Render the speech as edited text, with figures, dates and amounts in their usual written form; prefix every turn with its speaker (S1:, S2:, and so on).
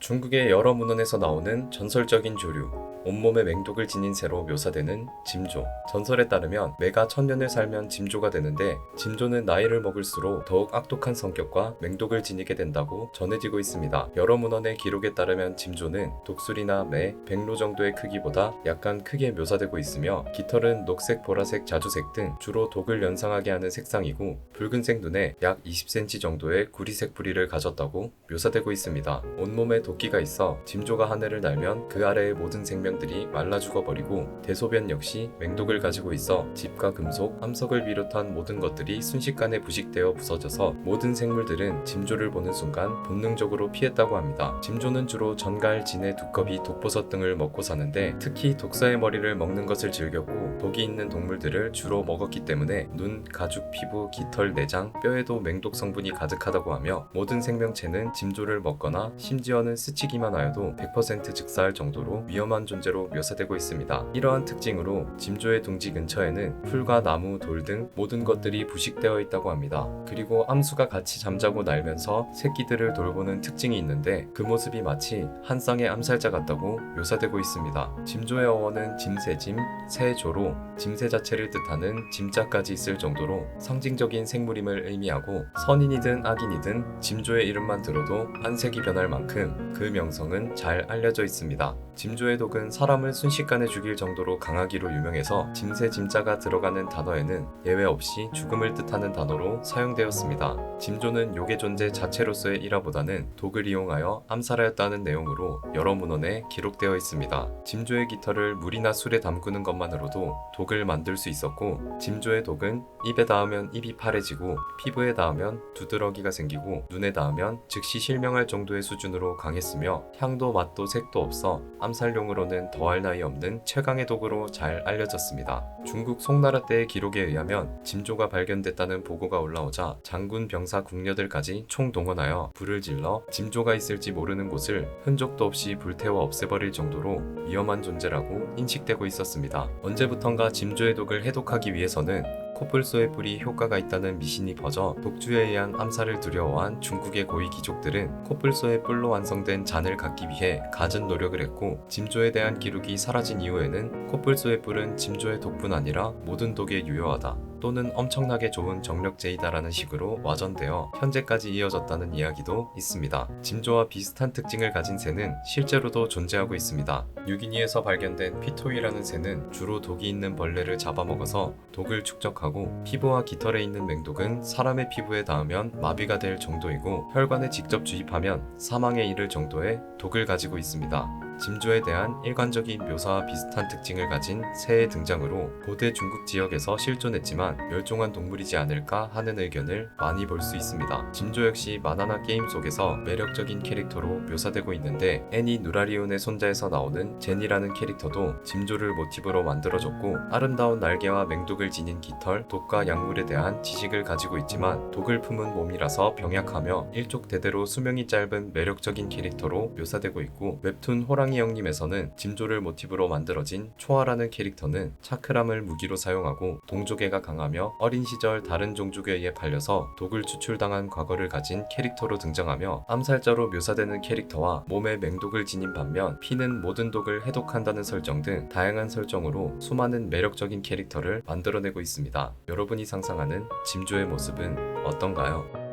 S1: 중국의 여러 문헌에서 나오는 전설적인 조류, 온몸에 맹독을 지닌 새로 묘사되는 짐조. 전설에 따르면 매가 1000년을 살면 짐조가 되는데, 짐조는 나이를 먹을수록 더욱 악독한 성격과 맹독을 지니게 된다고 전해지고 있습니다. 여러 문헌의 기록에 따르면 짐조는 독수리나 매, 백로 정도의 크기보다 약간 크게 묘사되고 있으며, 깃털은 녹색, 보라색, 자주색 등 주로 독을 연상하게 하는 색상이고, 붉은색 눈에 약 20cm 정도의 구리색 부리를 가졌다고 묘사되고 있습니다. 온몸에 도끼가 있어 짐조가 하늘을 날면 그 아래의 모든 생명들이 말라 죽어버리고, 대소변 역시 맹독을 가지고 있어 집과 금속, 암석을 비롯한 모든 것들이 순식간에 부식되어 부서져서 모든 생물들은 짐조를 보는 순간 본능적으로 피했다고 합니다. 짐조는 주로 전갈, 진해, 두꺼비, 독버섯 등을 먹고 사는데, 특히 독사의 머리를 먹는 것을 즐겼고 독이 있는 동물들을 주로 먹었기 때문에 눈, 가죽, 피부, 깃털, 내장, 뼈에도 맹독 성분이 가득하다고 하며, 모든 생명체는 짐조를 먹거나 심지어는 스치기만 하여도 100% 즉사할 정도로 위험한 존재로 묘사되고 있습니다. 이러한 특징으로 짐조의 둥지 근처에는 풀과 나무, 돌 등 모든 것들이 부식되어 있다고 합니다. 그리고 암수가 같이 잠자고 날면서 새끼들을 돌보는 특징이 있는데, 그 모습이 마치 한 쌍의 암살자 같다고 묘사되고 있습니다. 짐조의 어원은 짐새짐, 새조로 짐새 자체를 뜻하는 짐자까지 있을 정도로 상징적인 생물임을 의미하고, 선인이든 악인이든 짐조의 이름만 들어도 안색이 변할 만큼 그 명성은 잘 알려져 있습니다. 짐조의 독은 사람을 순식간에 죽일 정도로 강하기로 유명해서 짐새 짐자가 들어가는 단어에는 예외 없이 죽음을 뜻하는 단어로 사용되었습니다. 짐조는 욕의 존재 자체로서의 일화보다는 독을 이용하여 암살하였다는 내용으로 여러 문헌에 기록되어 있습니다. 짐조의 깃털을 물이나 술에 담그는 것만으로도 독을 만들 수 있었고, 짐조의 독은 입에 닿으면 입이 파래지고, 피부에 닿으면 두드러기가 생기고, 눈에 닿으면 즉시 실명할 정도의 수준으로 강했으며, 향도 맛도 색도 없어 암살용으로는 더할 나위 없는 최강의 독으로 잘 알려졌습니다. 중국 송나라 때의 기록에 의하면 짐조가 발견됐다는 보고가 올라오자 장군, 병사, 궁녀들까지 총동원하여 불을 질러 짐조가 있을지 모르는 곳을 흔적도 없이 불태워 없애버릴 정도로 위험한 존재라고 인식되고 있었습니다. 언제부턴가 짐조의 독을 해독하기 위해서는 코뿔소의 뿔이 효과가 있다는 미신이 퍼져 독주에 의한 암살을 두려워한 중국의 고위 귀족들은 코뿔소의 뿔로 완성된 잔을 갖기 위해 갖은 노력을 했고, 짐조에 대한 기록이 사라진 이후에는 코뿔소의 뿔은 짐조의 독뿐 아니라 모든 독에 유효하다, 또는 엄청나게 좋은 정력제이다라는 식으로 와전되어 현재까지 이어졌다는 이야기도 있습니다. 짐조와 비슷한 특징을 가진 새는 실제로도 존재하고 있습니다. 뉴기니에서 발견된 피토이라는 새는 주로 독이 있는 벌레를 잡아먹어서 독을 축적하고, 피부와 깃털에 있는 맹독은 사람의 피부에 닿으면 마비가 될 정도이고, 혈관에 직접 주입하면 사망에 이를 정도의 독을 가지고 있습니다. 짐조에 대한 일관적인 묘사와 비슷한 특징을 가진 새의 등장으로 고대 중국 지역에서 실존했지만 멸종한 동물이지 않을까 하는 의견을 많이 볼 수 있습니다. 짐조 역시 만화나 게임 속에서 매력적인 캐릭터로 묘사되고 있는데, 애니 누라리온의 손자에서 나오는 제니라는 캐릭터도 짐조를 모티브로 만들어졌고, 아름다운 날개와 맹독을 지닌 깃털, 독과 약물에 대한 지식을 가지고 있지만 독을 품은 몸이라서 병약하며 일족대대로 수명이 짧은 매력적인 캐릭터로 묘사되고 있고, 웹툰 호랑이 형님에서는 짐조를 모티브로 만들어진 초아라는 캐릭터는 차크람을 무기로 사용하고 동족애가 강하며 어린 시절 다른 종족에 의해 팔려서 독을 추출당한 과거를 가진 캐릭터로 등장하며, 암살자로 묘사되는 캐릭터와 몸에 맹독을 지닌 반면 피는 모든 독을 해독한다는 설정 등 다양한 설정으로 수많은 매력적인 캐릭터를 만들어내고 있습니다. 여러분이 상상하는 짐조의 모습은 어떤가요?